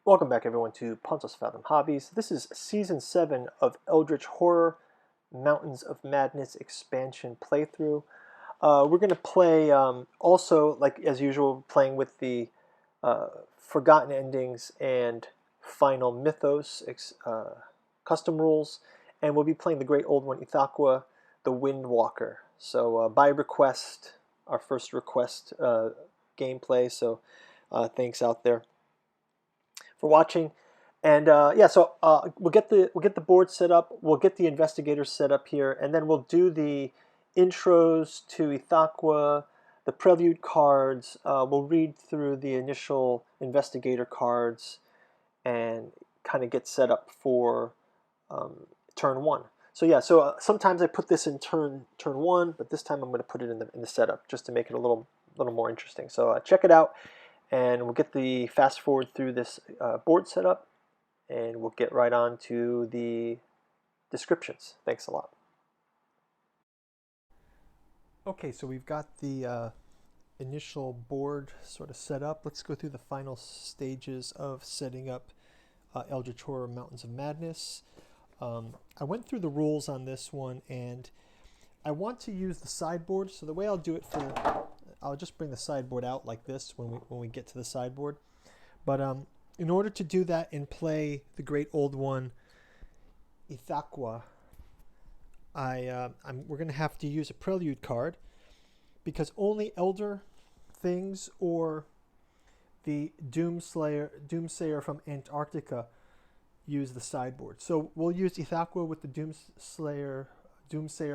Welcome back everyone to Pontos Fathom Hobbies. This is Season 7 of Eldritch Horror Mountains of Madness expansion playthrough. We're going to play, also, like as usual, playing with the Forgotten Endings and Final Mythos custom rules. And we'll be playing the great old one, Ithaqua, the Windwalker. So by request, our first request gameplay, so thanks out there for watching. And so we'll get the board set up, we'll get the investigators set up here, and then we'll do the intros to Ithaqua, the prelude cards. We'll read through the initial investigator cards and kind of get set up for turn one. So sometimes I put this in turn one, but this time I'm going to put it in the setup just to make it a little more interesting. So check it out. And we'll get the fast forward through this board setup, and we'll get right on to the descriptions. Thanks a lot. Okay, so we've got the initial board sort of set up. Let's go through the final stages of setting up Eldritch Horror Mountains of Madness. I went through the rules on this one, and I want to use the sideboard. So the way I'll do it I'll just bring the sideboard out like this when we get to the sideboard. But in order to do that and play the great old one, Ithaqua, we're going to have to use a prelude card, because only Elder Things or the Doomsayer from Antarctica use the sideboard. So we'll use Ithaqua with the Doomsayer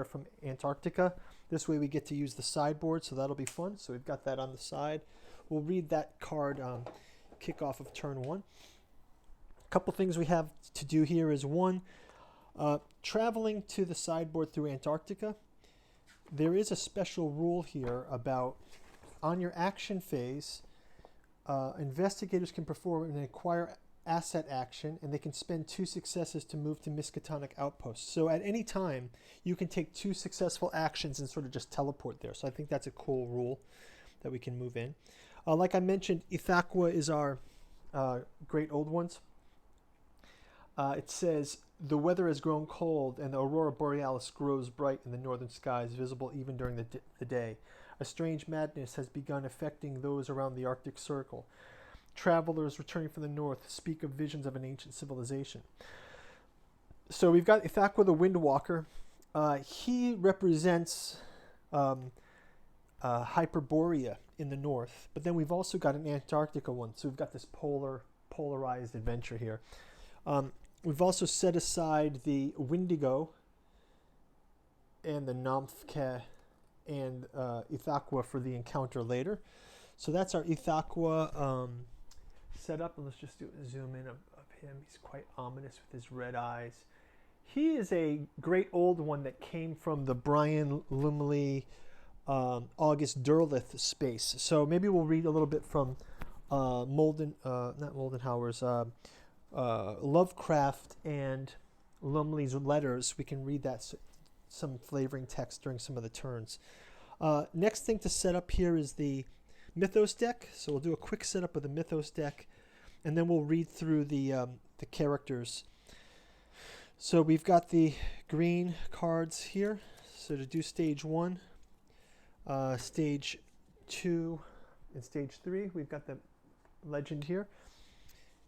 from Antarctica. This way we get to use the sideboard, so that'll be fun. So we've got that on the side. We'll read that card kickoff of turn one. A couple things we have to do here is one, traveling to the sideboard through Antarctica. There is a special rule here about on your action phase, investigators can perform an acquire asset action, and they can spend 2 successes to move to Miskatonic Outpost. So at any time, you can take 2 successful actions and sort of just teleport there. So I think that's a cool rule that we can move in. Like I mentioned, Ithaqua is our great old ones. It says, the weather has grown cold, and the aurora borealis grows bright in the northern skies, visible even during the day. A strange madness has begun affecting those around the Arctic Circle. Travelers returning from the north speak of visions of an ancient civilization. So we've got Ithaqua the Windwalker. He represents Hyperborea in the north, but then we've also got an Antarctica one. So we've got this polarized adventure here. We've also set aside the Windigo and the Namfke and Ithaqua for the encounter later. So that's our Ithaqua set up, and let's just do a zoom in of him. He's quite ominous with his red eyes. He is a great old one that came from the Brian Lumley, August Derleth space. So maybe we'll read a little bit from Lovecraft and Lumley's letters. We can read that, some flavoring text during some of the turns. Next thing to set up here is the Mythos Deck. So we'll do a quick setup of the Mythos Deck, and then we'll read through the characters. So we've got the green cards here. So to do stage 1, stage 2, and stage 3, we've got the legend here.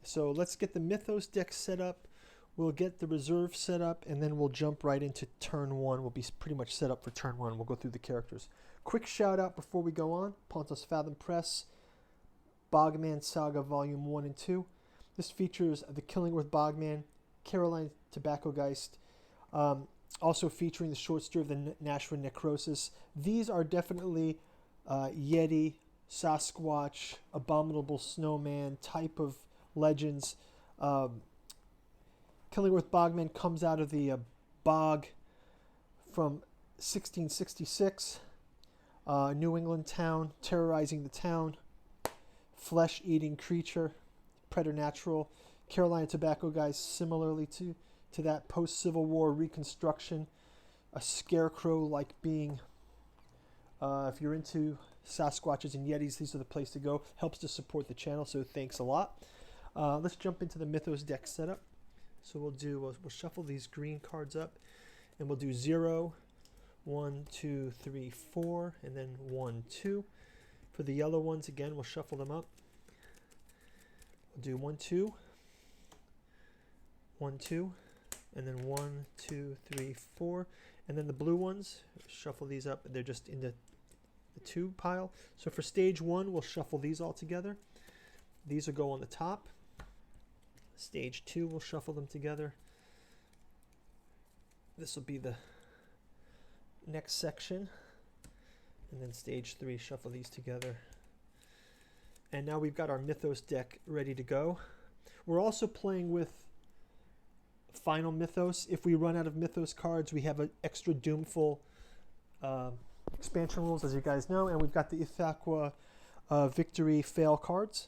So let's get the Mythos Deck set up. We'll get the reserve set up, and then we'll jump right into turn 1. We'll be pretty much set up for turn 1. We'll go through the characters. Quick shout out before we go on. Pontos Fathom Press, Bogman Saga Volume 1 and 2. This features The Killing with Bogman, Caroline Tobaccogeist, also featuring the short story of the Nashua Necrosis. These are definitely Yeti, Sasquatch, Abominable Snowman type of legends. Killing with Bogman comes out of the bog from 1666. New England town, terrorizing the town, flesh-eating creature, preternatural. Carolina Tobaccogeist, similarly to that post-Civil War reconstruction, a scarecrow-like being. If you're into Sasquatches and Yetis, these are the place to go. Helps to support the channel, so thanks a lot. Let's jump into the Mythos deck setup. So we'll shuffle these green cards up, and we'll do 0, 1, 2, 3, 4, and then 1, 2. For the yellow ones, again, we'll shuffle them up. We'll do 1, 2, 1, 2, and then 1, 2, 3, 4. And then the blue ones, shuffle these up. They're just in the 2 pile. So for stage 1, we'll shuffle these all together. These will go on the top. Stage 2, we'll shuffle them together. This will be the next section. And then stage 3, shuffle these together. And now we've got our Mythos deck ready to go. We're also playing with Final Mythos. If we run out of Mythos cards, we have an extra Doomful expansion rules, as you guys know. And we've got the Ithaqua victory fail cards.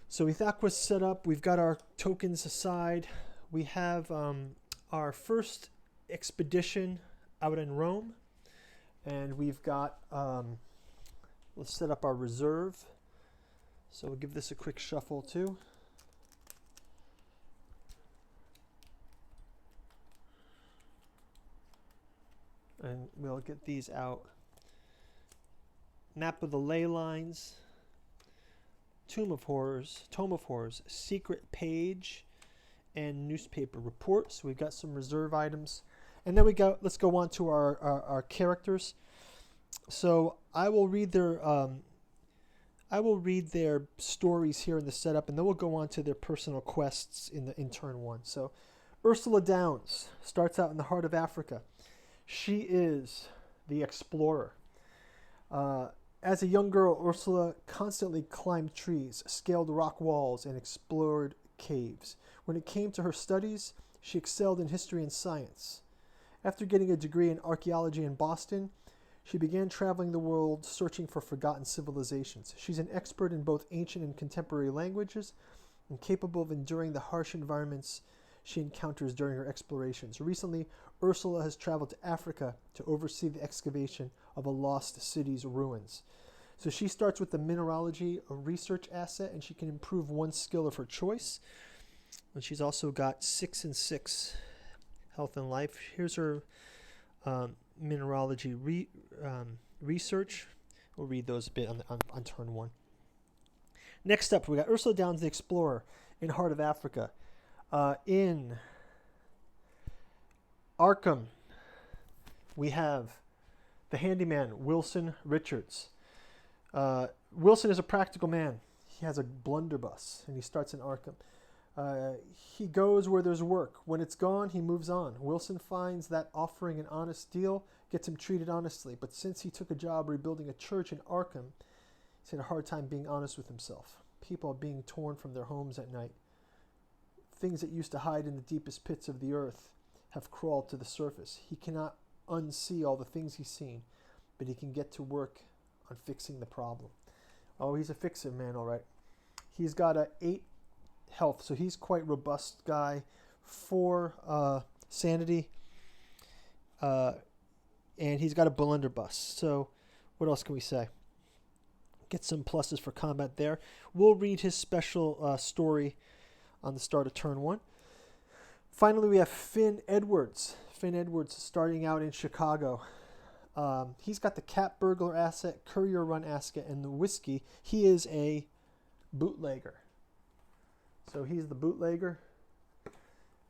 So Ithaqua's set up. We've got our tokens aside. We have our first expedition out in Rome. And we've got, let's set up our reserve. So we'll give this a quick shuffle too. And we'll get these out. Map of the Ley Lines. Tome of Horrors, Secret Page, and Newspaper Report. So we've got some reserve items. And then let's go on to our characters. So I will read their stories here in the setup, and then we'll go on to their personal quests in turn 1. So Ursula Downs starts out in the heart of Africa. She is the explorer. As a young girl, Ursula constantly climbed trees, scaled rock walls, and explored caves. When it came to her studies, she excelled in history and science. After getting a degree in archaeology in Boston, she began traveling the world searching for forgotten civilizations. She's an expert in both ancient and contemporary languages and capable of enduring the harsh environments she encounters during her explorations. Recently, Ursula has traveled to Africa to oversee the excavation of a lost city's ruins. So she starts with the mineralogy, a research asset, and she can improve one skill of her choice. And she's also got 6 and 6 health and life. Here's her mineralogy research. We'll read those a bit on turn 1. Next up, we got Ursula Downs, the explorer, in heart of Africa. In Arkham, we have the handyman, Wilson Richards. Wilson is a practical man. He has a blunderbuss, and he starts in Arkham. He goes where there's work. When it's gone, he moves on. Wilson finds that offering an honest deal gets him treated honestly. But since he took a job rebuilding a church in Arkham, he's had a hard time being honest with himself. People are being torn from their homes at night. Things that used to hide in the deepest pits of the earth have crawled to the surface. He cannot unsee all the things he's seen, but he can get to work on fixing the problem. Oh, he's a fix-it man, all right. He's got a 8 health, so he's quite robust guy. 4 sanity, and he's got a blunderbuss. So what else can we say? Get some pluses for combat there. We'll read his special story on the start of turn 1. Finally, we have Finn Edwards. Finn Edwards starting out in Chicago. He's got the cat burglar asset, courier run asset, and the whiskey. He is a bootlegger. So he's the bootlegger.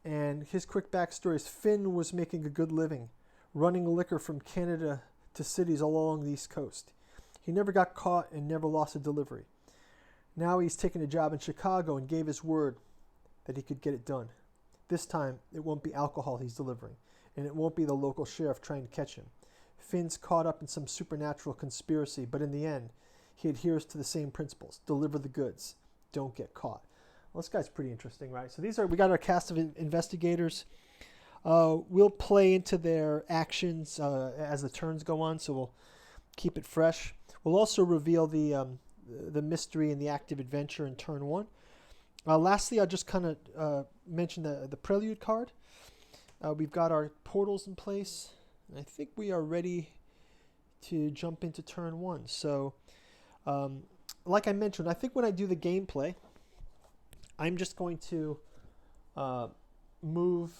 And his quick backstory is Finn was making a good living, running liquor from Canada to cities all along the East Coast. He never got caught and never lost a delivery. Now he's taken a job in Chicago and gave his word that he could get it done. This time, it won't be alcohol he's delivering, and it won't be the local sheriff trying to catch him. Finn's caught up in some supernatural conspiracy, but in the end, he adheres to the same principles. Deliver the goods. Don't get caught. Well, this guy's pretty interesting, right? So we got our cast of investigators. We'll play into their actions as the turns go on, so we'll keep it fresh. We'll also reveal the mystery and the active adventure in turn 1. Lastly, I'll just kind of mention the prelude card. We've got our portals in place. And I think we are ready to jump into turn 1. So, like I mentioned, I think when I do the gameplay, I'm just going to move,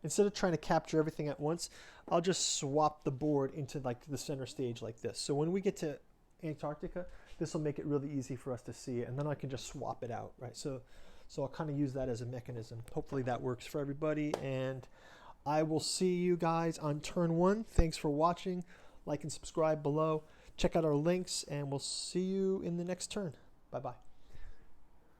instead of trying to capture everything at once, I'll just swap the board into like the center stage like this. So when we get to Antarctica, this will make it really easy for us to see it, and then I can just swap it out, right? So I'll kind of use that as a mechanism. Hopefully that works for everybody, and I will see you guys on turn 1. Thanks for watching. Like and subscribe below. Check out our links, and we'll see you in the next turn. Bye-bye.